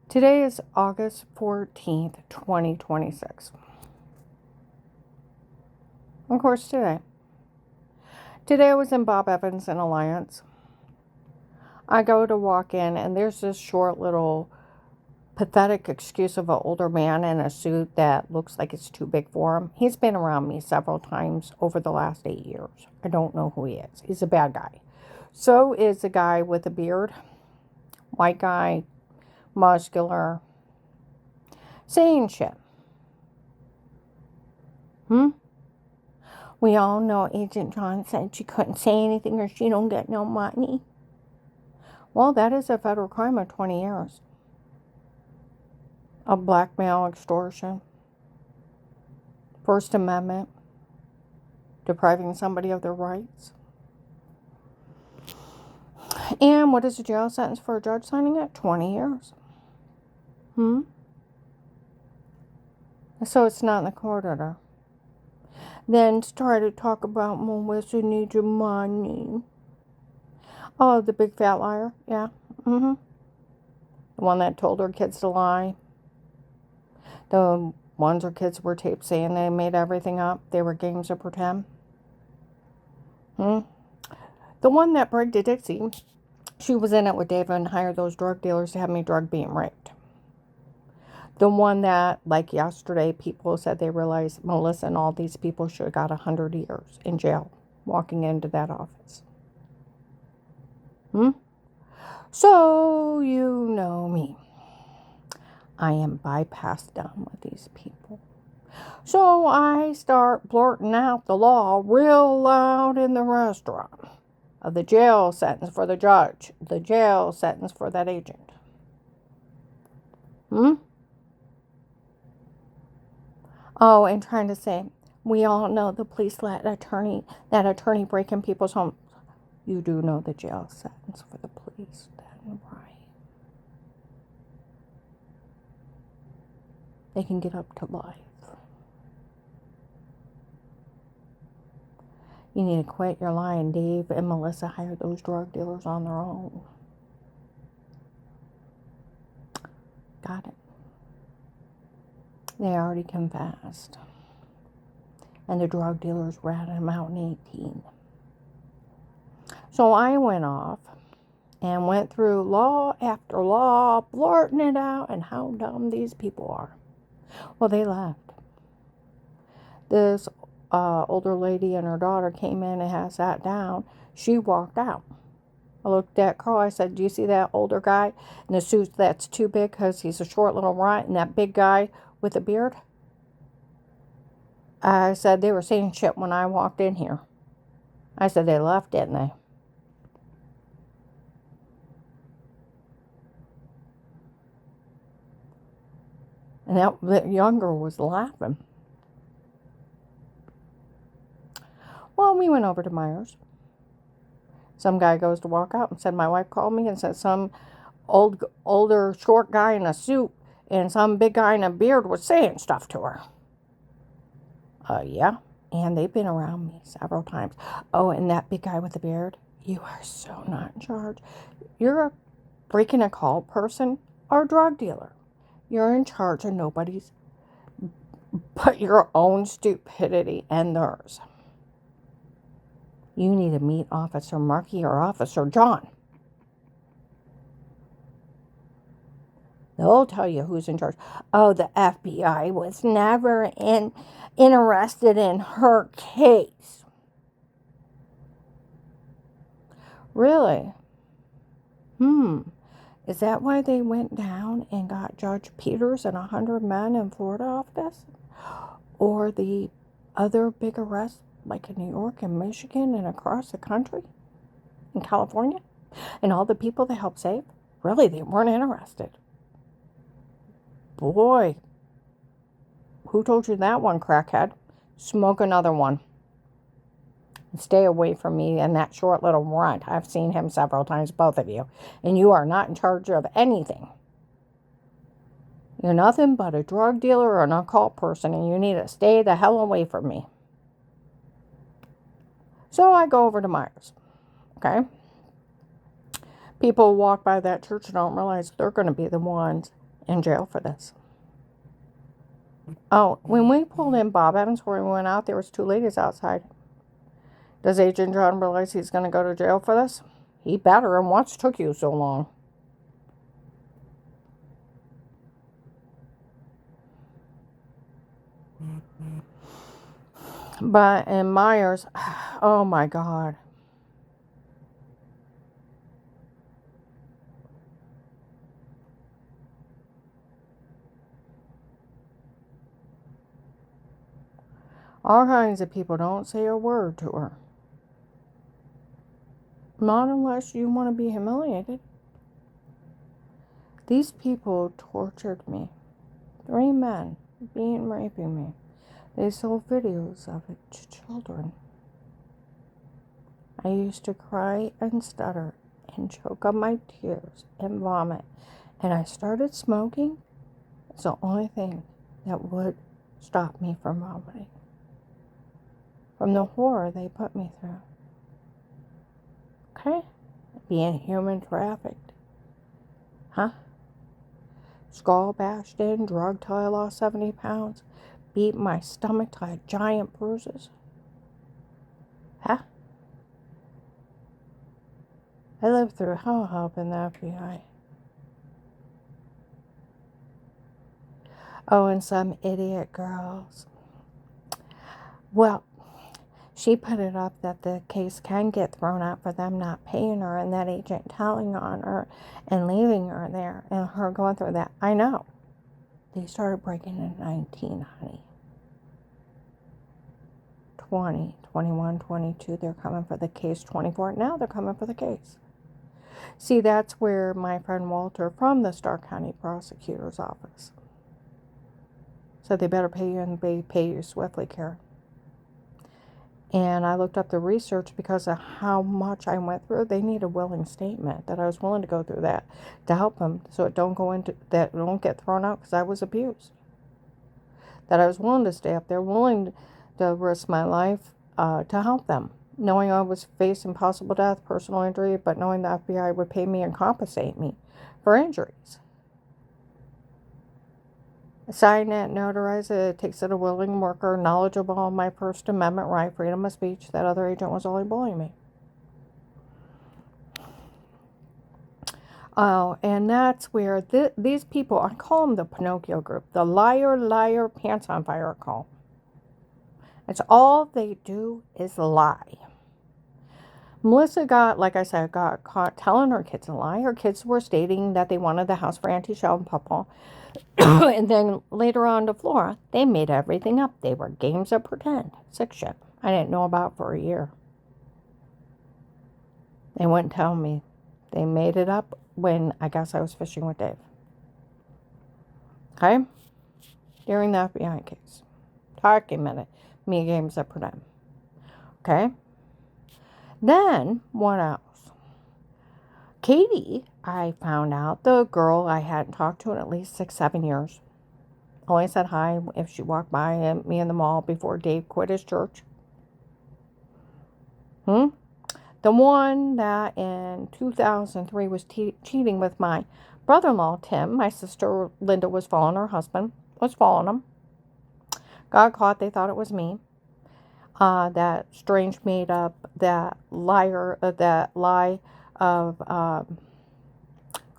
Today is August 14th, 2026. Of course, today I was in Bob Evans and Alliance. I go to walk in, and there's this short little pathetic excuse of an older man in a suit that looks like it's too big for him. He's been around me several times over the last 8 years. I don't know who he is. He's a bad guy. So is a guy with a beard, white guy, muscular, saying shit. We all know Agent John said she couldn't say anything or she don't get no money. Well, that is a federal crime of 20 years. Of blackmail, extortion, First Amendment, depriving somebody of their rights. And what is a jail sentence for a judge signing it? 20 years. So it's not in the court order. Then try to talk about Melissa needs your money. Oh, the big fat liar? Yeah. The one that told her kids to lie. The ones her kids were taped saying they made everything up. They were games of pretend. The one that bragged to Dixie, she was in it with David and hired those drug dealers to have me drug being raped. The one that, like yesterday, people said they realized Melissa and all these people should have got 100 years in jail walking into that office. So, you know me. I am bypassed done with these people. So I start blurting out the law real loud in the restaurant of the jail sentence for the judge, the jail sentence for that agent. Oh, and trying to say, we all know the police let that attorney break in people's homes. You do know the jail sentence for the police, then, right? They can get up to life. You need to quit your lying. Dave and Melissa hired those drug dealers on their own. Got it. They already confessed. And the drug dealers ratted them out in 18. So I went off and went through law after law, blurting it out and how dumb these people are. Well, they left. This older lady and her daughter came in and had sat down. She walked out. I looked at Carl. I said, do you see that older guy in the suit that's too big because he's a short little runt, and that big guy with a beard? I said, they were saying shit when I walked in here. I said, they left, didn't they? And that younger was laughing. Well, we went over to Myers. Some guy goes to walk out and said, my wife called me and said some older short guy in a suit and some big guy in a beard was saying stuff to her. Yeah. And they've been around me several times. Oh, and that big guy with the beard, you are so not in charge. You're a breaking a call person or a drug dealer. You're in charge of nobody's but your own stupidity and theirs. You need to meet Officer Markey or Officer John. They'll tell you who's in charge. Oh, the FBI was never interested in her case. Really? Is that why they went down and got Judge Peters and 100 men in Florida off this? Or the other big arrests like in New York and Michigan and across the country? In California? And all the people they helped save? Really, they weren't interested. Boy, who told you that one, crackhead? Smoke another one. Stay away from me and that short little runt. I've seen him several times, both of you. And you are not in charge of anything. You're nothing but a drug dealer or an occult person, and you need to stay the hell away from me. So I go over to Myers. Okay? People walk by that church and don't realize they're going to be the ones in jail for this. Oh, when we pulled in Bob Evans, where we went out, there was 2 ladies outside. Does Agent John realize he's going to go to jail for this? He better, and what's took you so long? But in Myers, oh my God. All kinds of people don't say a word to her. Not unless you want to be humiliated. These people tortured me. 3 men raping me. They sold videos of it to children. I used to cry and stutter and choke on my tears and vomit. And I started smoking. It's the only thing that would stop me from vomiting. From the horror they put me through. Okay? Being human trafficked. Huh? Skull bashed in, drugged till I lost 70 pounds. Beat my stomach till I had giant bruises. Huh? I lived through hell helping the FBI. Oh, and some idiot girls. Well, she put it up that the case can get thrown out for them not paying her and that agent telling on her and leaving her there and her going through that. I know. They started breaking in 19, honey. 20, 21, 22. They're coming for the case. 24. Now they're coming for the case. See, that's where my friend Walter from the Stark County Prosecutor's Office said they better pay you and they pay you swiftly, Karen. And I looked up the research because of how much I went through. They need a willing statement that I was willing to go through that to help them so it don't go into that don't get thrown out because I was abused. That I was willing to stay up there, willing to risk my life to help them, knowing I was facing possible death, personal injury, but knowing the FBI would pay me and compensate me for injuries. Sign it, notarize it, takes it a willing worker, knowledgeable of my First Amendment right, freedom of speech. That other agent was only bullying me. Oh, and that's where these people, I call them the Pinocchio group, the liar, pants on fire call. It's all they do is lie. Melissa got caught telling her kids a lie. Her kids were stating that they wanted the house for Auntie Shell and Papa. And then later on to Flora, they made everything up. They were games of pretend. Sick shit. I didn't know about for a year. They wouldn't tell me. They made it up when I guess I was fishing with Dave. Okay? During the FBI case. Documented. Me games of pretend. Okay? Then, what else? Katie, I found out, the girl I hadn't talked to in at least 6-7 years. Only said hi if she walked by me in the mall before Dave quit his church. The one that in 2003 was cheating with my brother-in-law, Tim. My sister, Linda, was following her husband. Was following him. Got caught. They thought it was me. That Strange made up that lie of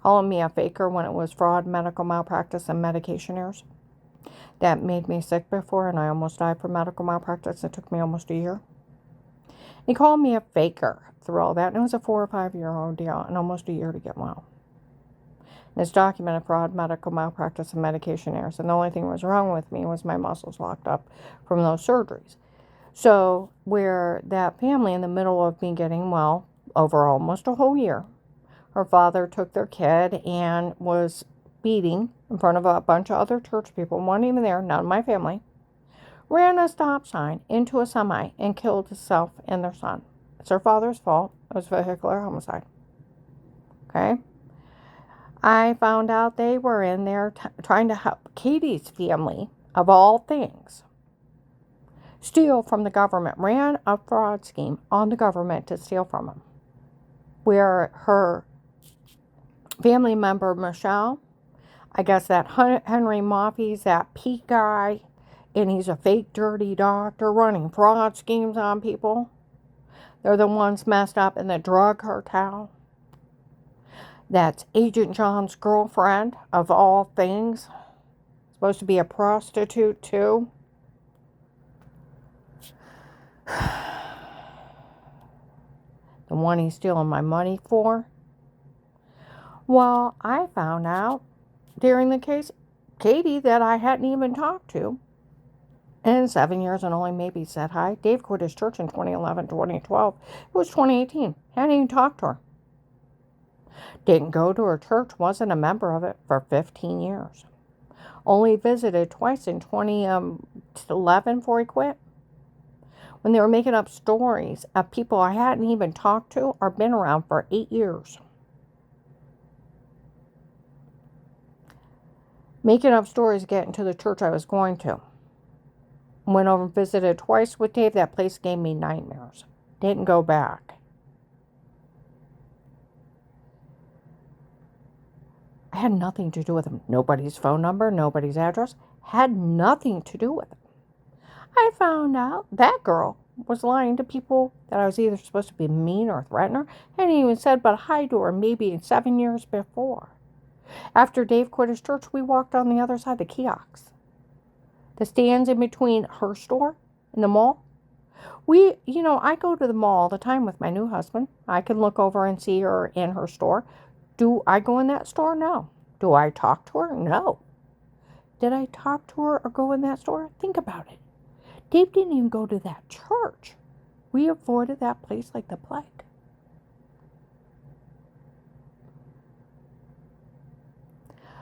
calling me a faker when it was fraud, medical malpractice, and medication errors. That made me sick before, and I almost died from medical malpractice. It took me almost a year. He called me a faker through all that, and it was a 4 or 5 year ordeal and almost a year to get well. And it's documented fraud, medical malpractice, and medication errors, and the only thing that was wrong with me was my muscles locked up from those surgeries. So, where that family, in the middle of me getting well, over almost a whole year, her father took their kid and was beating in front of a bunch of other church people, weren't even there, none of my family, ran a stop sign into a semi and killed himself and their son. It's her father's fault. It was vehicular homicide. Okay? I found out they were in there trying to help Katie's family, of all things, steal from the government, ran a fraud scheme on the government to steal from them. Where her family member, Michelle, I guess that Henry Moffey's that Pete guy, and he's a fake dirty doctor running fraud schemes on people. They're the ones messed up in the drug cartel. That's Agent John's girlfriend, of all things. Supposed to be a prostitute, too. The one he's stealing my money for. Well, I found out during the case, Katie, that I hadn't even talked to in 7 years and only maybe said hi. Dave quit his church in 2011, 2012. It was 2018. Hadn't even talked to her. Didn't go to her church, wasn't a member of it for 15 years. Only visited twice in 2011 before he quit. When they were making up stories of people I hadn't even talked to or been around for 8 years. Making up stories getting to the church I was going to. Went over and visited twice with Dave. That place gave me nightmares. Didn't go back. I had nothing to do with him. Nobody's phone number, nobody's address. Had nothing to do with him. I found out that girl was lying to people that I was either supposed to be mean or threaten her. Hadn't even said but hi to her maybe 7 years before. After Dave quit his church, we walked on the other side of the kiosks. The stands in between her store and the mall. I go to the mall all the time with my new husband. I can look over and see her in her store. Do I go in that store? No. Do I talk to her? No. Did I talk to her or go in that store? Think about it. Dave didn't even go to that church. We avoided that place like the plague.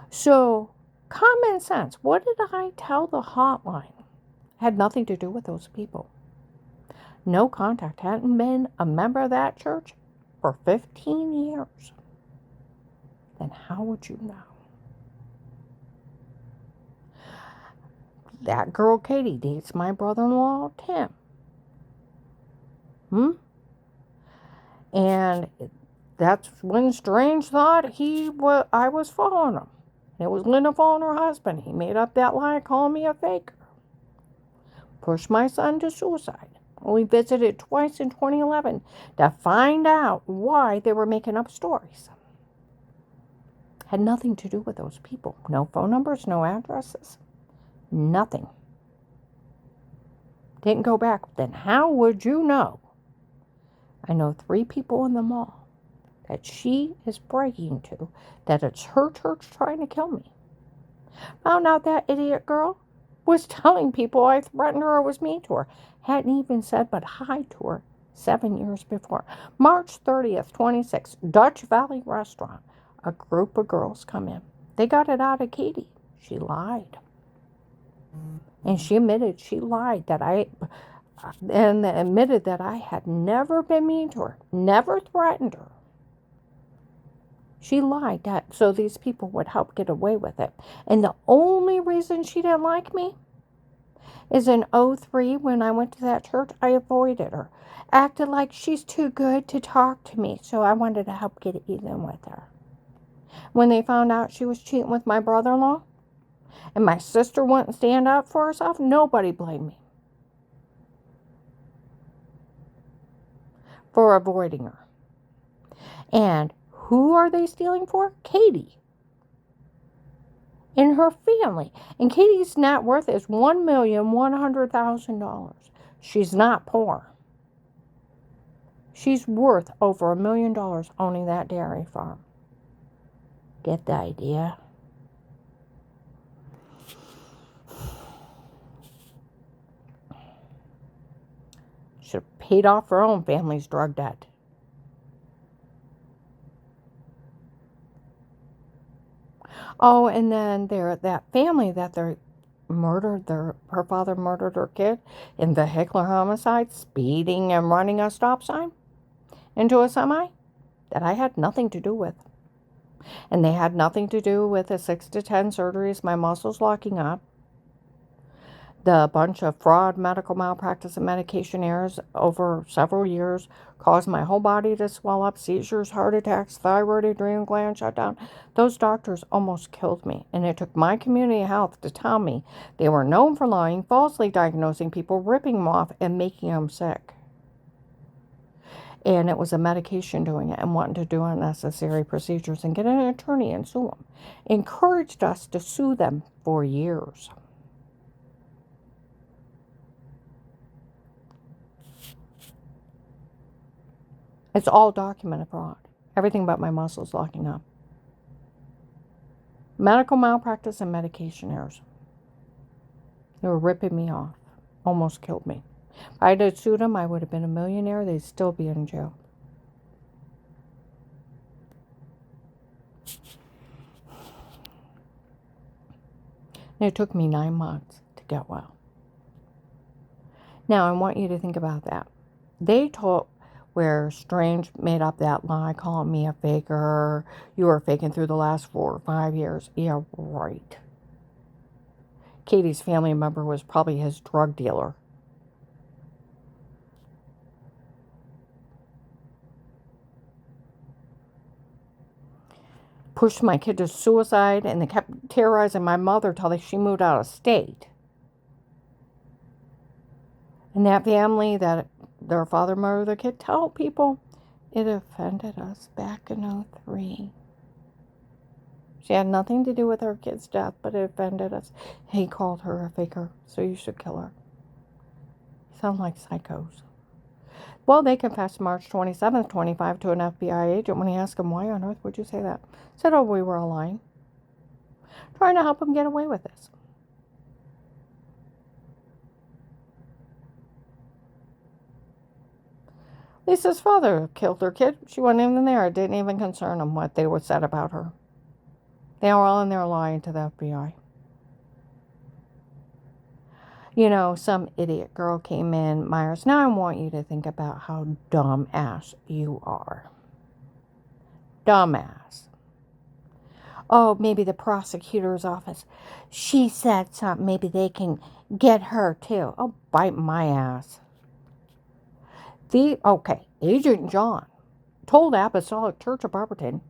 So, common sense. What did I tell the hotline? Had nothing to do with those people. No contact. Hadn't been a member of that church for 15 years. Then how would you know? That girl Katie dates my brother-in-law Tim. And that's when Strange thought I was following him. It was Linda following her husband. He made up that lie, calling me a faker. Pushed my son to suicide. Only visited twice in 2011 to find out why they were making up stories. Had nothing to do with those people. No phone numbers, no addresses. Nothing. Didn't go back. Then how would you know? I know 3 people in the mall that she is bragging to that it's her church trying to kill me. Found out that idiot girl was telling people I threatened her or was mean to her. Hadn't even said but hi to her 7 years before. March 30th, 26, Dutch Valley Restaurant. A group of girls come in. They got it out of Katie. She lied. And she admitted she lied and admitted that I had never been mean to her, never threatened her. She lied that so these people would help get away with it. And the only reason she didn't like me is in 2003 when I went to that church, I avoided her. Acted like she's too good to talk to me, so I wanted to help get even with her. When they found out she was cheating with my brother-in-law, and my sister wouldn't stand up for herself, nobody blamed me for avoiding her. And who are they stealing for? Katie. And her family. And Katie's net worth is $1,100,000. She's not poor. She's worth over $1 million owning that dairy farm. Get the idea? Should have paid off her own family's drug debt. Oh, and then that family that they murdered, her father murdered her kid in vehicular homicide, speeding and running a stop sign into a semi that I had nothing to do with. And they had nothing to do with the 6 to 10 surgeries, my muscles locking up, The bunch of fraud, medical malpractice, and medication errors over several years caused my whole body to swell up, seizures, heart attacks, thyroid, adrenal gland shutdown. Those doctors almost killed me, and it took my community health to tell me they were known for lying, falsely diagnosing people, ripping them off, and making them sick. And it was a medication doing it and wanting to do unnecessary procedures and get an attorney and sue them. Encouraged us to sue them for years. It's all documented fraud. Everything but my muscles locking up. Medical malpractice and medication errors. They were ripping me off. Almost killed me. If I had sued them, I would have been a millionaire. They'd still be in jail. And it took me 9 months to get well. Now, I want you to think about that. They told where Strange made up that lie, calling me a faker. You were faking through the last 4 or 5 years. Yeah, right. Katie's family member was probably his drug dealer. Pushed my kid to suicide, and they kept terrorizing my mother till she moved out of state. And that family, that their father murdered their kid, tell people it offended us back in 2003. She had nothing to do with her kid's death, but it offended us. He called her a faker, so you should kill her. Sound like psychos. Well, they confessed March 27th, 25 to an FBI agent. When he asked him, why on earth would you say that? Said, oh, we were all lying. Trying to help him get away with this. Lisa's father killed her kid. She wasn't even there. It didn't even concern him what they were said about her. They were all in there lying to the FBI. You know, some idiot girl came in, Myers. Now I want you to think about how dumbass you are. Dumbass. Oh, maybe the prosecutor's office. She said something. Maybe they can get her too. Oh, bite my ass. Agent John told Apostolic Church of Barberton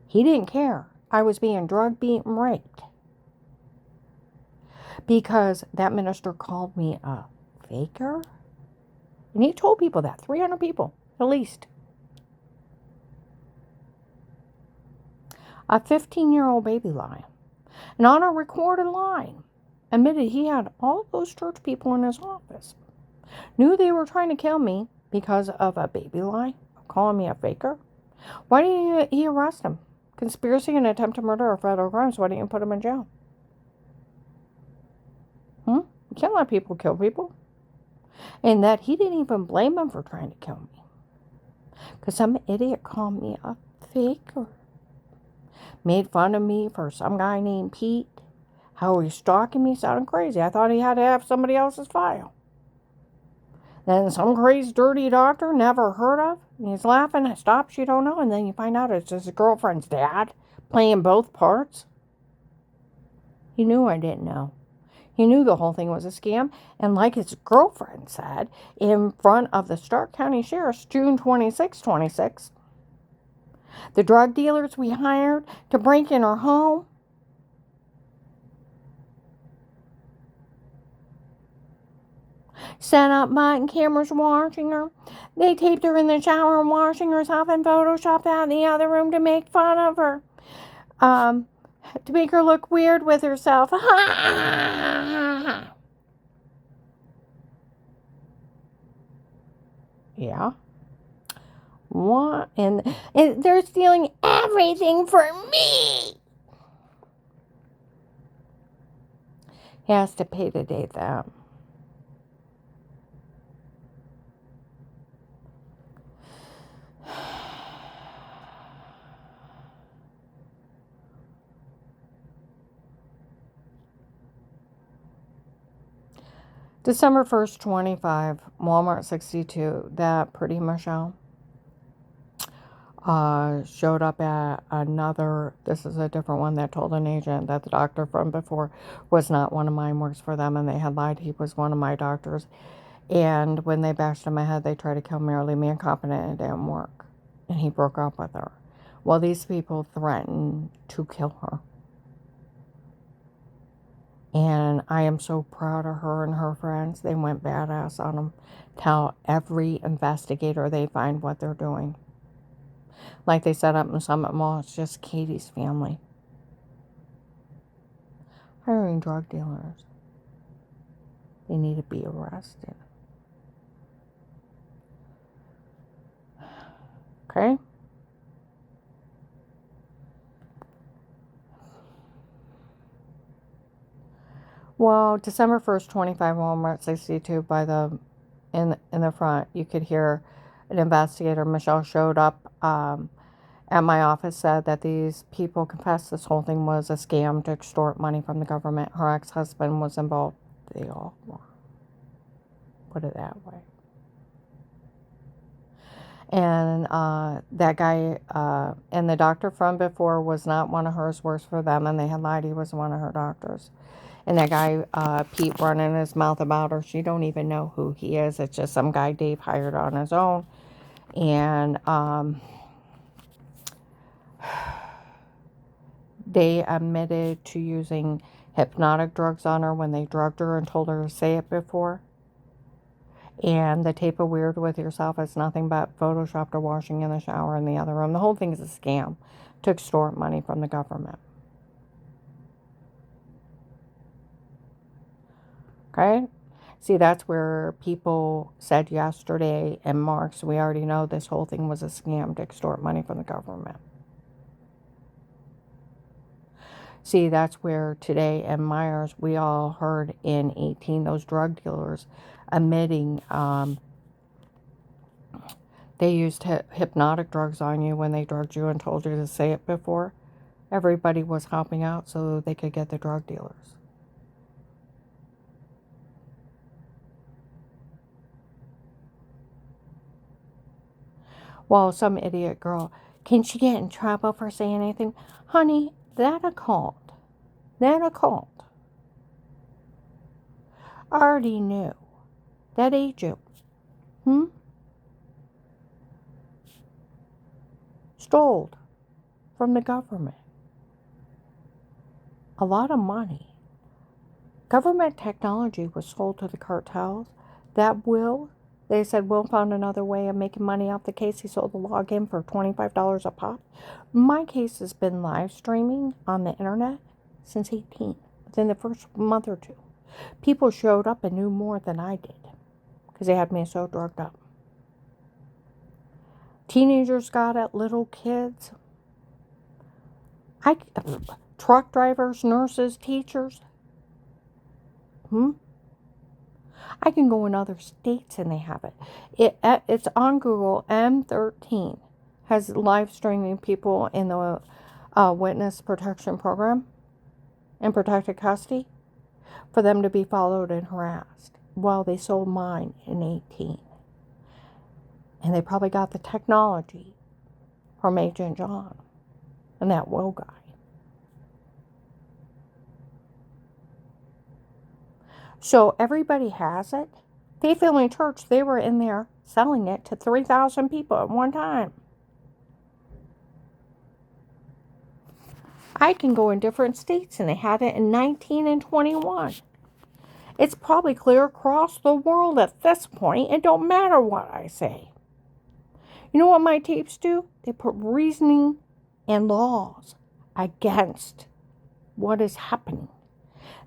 he didn't care. I was being drugged, beaten, raped. Because that minister called me a faker. And he told people that. 300 people, at least. A 15-year-old baby lie. And on a recorded line, admitted he had all those church people in his office. Knew they were trying to kill me because of a baby lie. Calling me a faker. Why didn't he arrest him? Conspiracy and attempt to murder are federal crimes. Why didn't you put him in jail? You can't let people kill people. And that he didn't even blame him for trying to kill me. Because some idiot called me a faker. Made fun of me for some guy named Pete. How he was stalking me sounded crazy. I thought he had to have somebody else's file. Then some crazy dirty doctor never heard of. And he's laughing. It stops. You don't know. And then you find out it's his girlfriend's dad playing both parts. He knew I didn't know. He knew the whole thing was a scam. And like his girlfriend said, in front of the Stark County Sheriff's June 26, 26, the drug dealers we hired to break in her home, set up button cameras watching her. They taped her in the shower and washing herself and photoshopped out in the other room to make fun of her. To make her look weird with herself. Yeah. What? And they're stealing everything for me. He has to pay to date them. December 1st, 25, Walmart 62, that pretty Michelle. showed up at another, this is a different one, that told an agent that the doctor from before was not one of mine, works for them, and they had lied. He was one of my doctors. And when they bashed in my head, they tried to kill me or leave me incompetent, and it didn't work. And he broke up with her. Well, these people threatened to kill her. And I am so proud of her and her friends. They went badass on them. Tell every investigator they find what they're doing. Like they set up in Summit Mall, it's just Katie's family. Hiring drug dealers. They need to be arrested. Okay? Well, December 1st, 25, Walmart 62 by the, in the front, you could hear an investigator, Michelle, showed up at my office, said that these people confessed this whole thing was a scam to extort money from the government. Her ex-husband was involved. They all were. Put it that way. And that guy, and the doctor from before was not one of hers, works for them, and they had lied he was one of her doctors. And that guy, Pete, running his mouth about her, she don't even know who he is. It's just some guy Dave hired on his own. And they admitted to using hypnotic drugs on her when they drugged her and told her to say it before. And the tape of Weird with Yourself is nothing but photoshopped or washing in the shower in the other room. The whole thing is a scam to extort money from the government. Okay? See, that's where people said yesterday and Marks, we already know this whole thing was a scam to extort money from the government. See, that's where today in Myers, we all heard in 18, those drug dealers admitting they used hypnotic drugs on you when they drugged you and told you to say it before. Everybody was helping out so they could get the drug dealers. Well, some idiot girl, can she get in trouble for saying anything? Honey, that a cult. That a cult. I already knew. That agent, stole from the government a lot of money. Government technology was sold to the cartels. That Will, they said Will found another way of making money off the case. He sold the login for $25 a pop. My case has been live streaming on the internet since 18, within the first month or two. People showed up and knew more than I did because they had me so drugged up. Teenagers got it, little kids. Truck drivers, nurses, teachers. I can go in other states and they have it. It's on Google. M13 has live streaming people in the witness protection program in protected custody for them to be followed and harassed. Well, they sold mine in 18. And they probably got the technology from Agent John and that Will guy. So everybody has it. Faith Healing Church, they were in there selling it to 3,000 people at one time. I can go in different states and they had it in 19 and 21. It's probably clear across the world at this point. It don't matter what I say. You know what my tapes do? They put reasoning and laws against what is happening.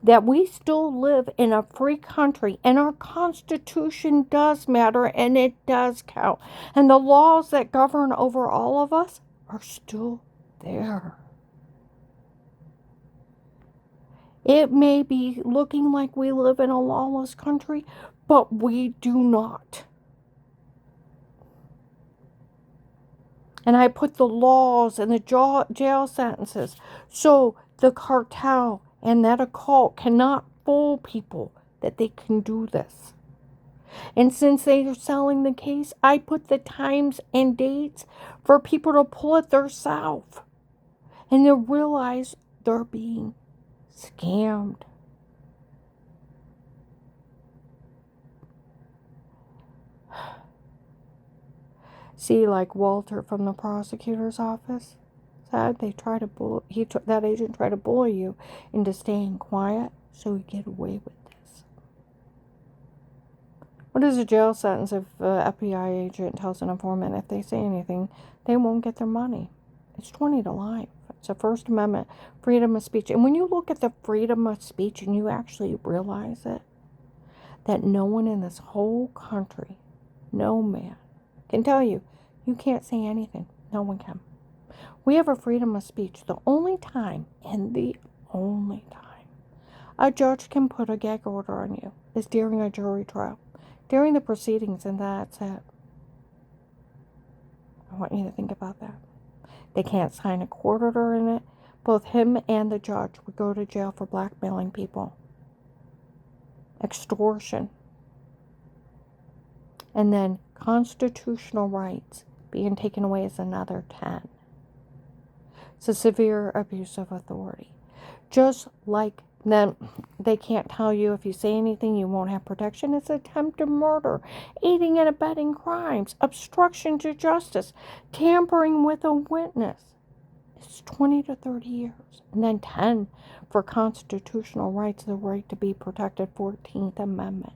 That we still live in a free country and our Constitution does matter and it does count. And the laws that govern over all of us are still there. It may be looking like we live in a lawless country, but we do not. And I put the laws and the jail sentences so the cartel and that occult cannot fool people that they can do this. And since they are selling the case, I put the times and dates for people to pull it themselves. And they'll realize they're being scammed. See, like Walter from the prosecutor's office said, they try to bully, that agent tried to bully you into staying quiet so he'd get away with this. What is a jail sentence if an FBI agent tells an informant if they say anything, they won't get their money? It's 20 to life. It's a First Amendment, freedom of speech. And when you look at the freedom of speech and you actually realize it, that no one in this whole country, no man, can tell you, you can't say anything. No one can. We have a freedom of speech. The only time, and the only time, a judge can put a gag order on you is during a jury trial, during the proceedings, and that's it. I want you to think about that. They can't sign a court order in it. Both him and the judge would go to jail for blackmailing people. Extortion. And then constitutional rights being taken away is another 10. It's a severe abuse of authority. Just like then they can't tell you if you say anything you won't have protection. It's attempted murder, aiding and abetting crimes, obstruction to justice, tampering with a witness. It's 20 to 30 years. And then 10 for constitutional rights, the right to be protected, 14th Amendment.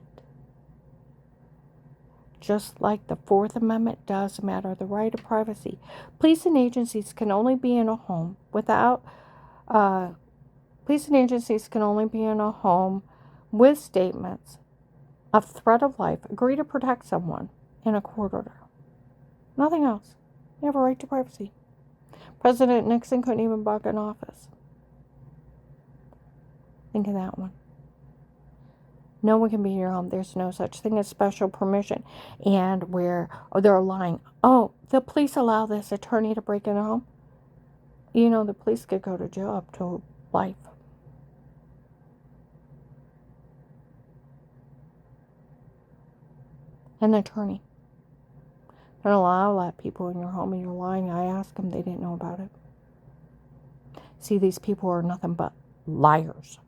Just like the 4th Amendment does matter, the right of privacy. Police and agencies can only be in a home police and agencies can only be in a home with statements of threat of life, agree to protect someone in a court order. Nothing else. You have a right to privacy. President Nixon couldn't even bug an office. Think of that one. No one can be in your home. There's no such thing as special permission. And where they're lying. Oh, the police allow this attorney to break in their home. You know, the police could go to jail up to life. An attorney. They don't allow people in your home and you're lying. I asked them, they didn't know about it. See, these people are nothing but liars.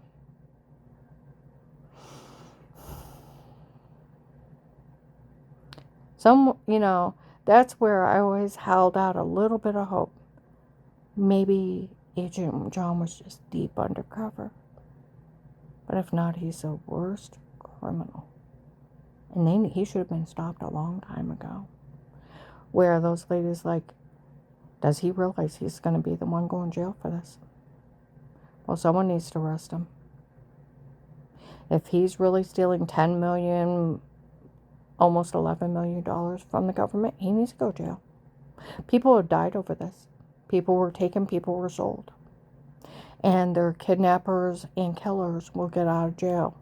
That's where I always held out a little bit of hope. Maybe Agent John was just deep undercover. But if not, he's the worst criminal. And he should have been stopped a long time ago. Where those ladies does he realize he's going to be the one going to jail for this? Well, someone needs to arrest him. If he's really stealing $10 million, almost $11 million from the government, he needs to go to jail. People have died over this. People were taken, people were sold. And their kidnappers and killers will get out of jail.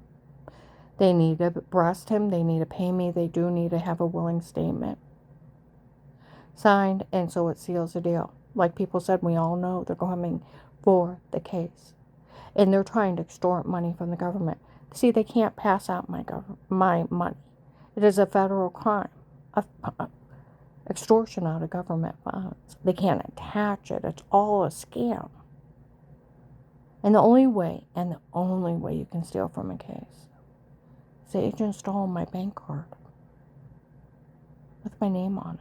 They need to arrest him. They need to pay me. They do need to have a willing statement signed, and so it seals the deal. Like people said, we all know they're coming for the case. And they're trying to extort money from the government. See, they can't pass out my money. It is a federal crime. Extortion out of government funds. They can't attach it. It's all a scam. And the only way you can steal from a case is the agent stole my bank card with my name on it.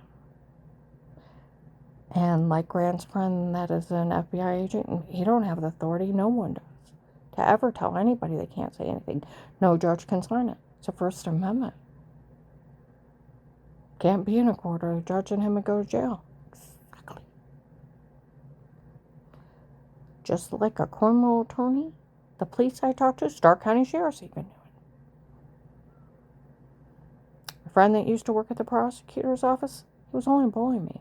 And like Grant's friend that is an FBI agent, he don't have the authority, no one does, to ever tell anybody they can't say anything. No judge can sign it. It's a First Amendment. Can't be in a court or judging him and go to jail. Exactly. Just like a criminal attorney, the police I talked to, Stark County Sheriff's even doing. A friend that used to work at the prosecutor's office, he was only bullying me.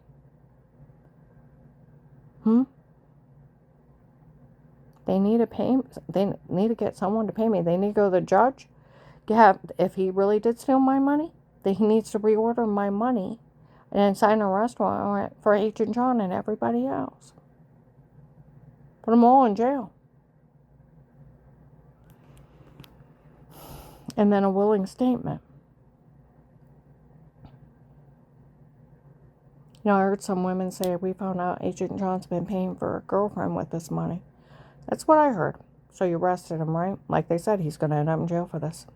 They need to pay. They need to get someone to pay me. They need to go to the judge. If he really did steal my money, then he needs to reorder my money and then sign an arrest warrant for Agent John and everybody else. Put them all in jail. And then a willing statement. You know, I heard some women say, we found out Agent John's been paying for a girlfriend with this money. That's what I heard. So you arrested him, right? Like they said, he's going to end up in jail for this.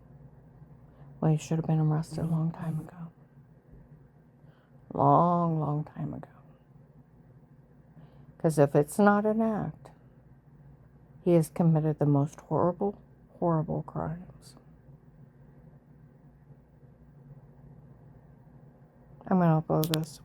Well, he should have been arrested a long time ago. Long, long time ago. Because if it's not an act, he has committed the most horrible, horrible crimes. I'm going to upload this.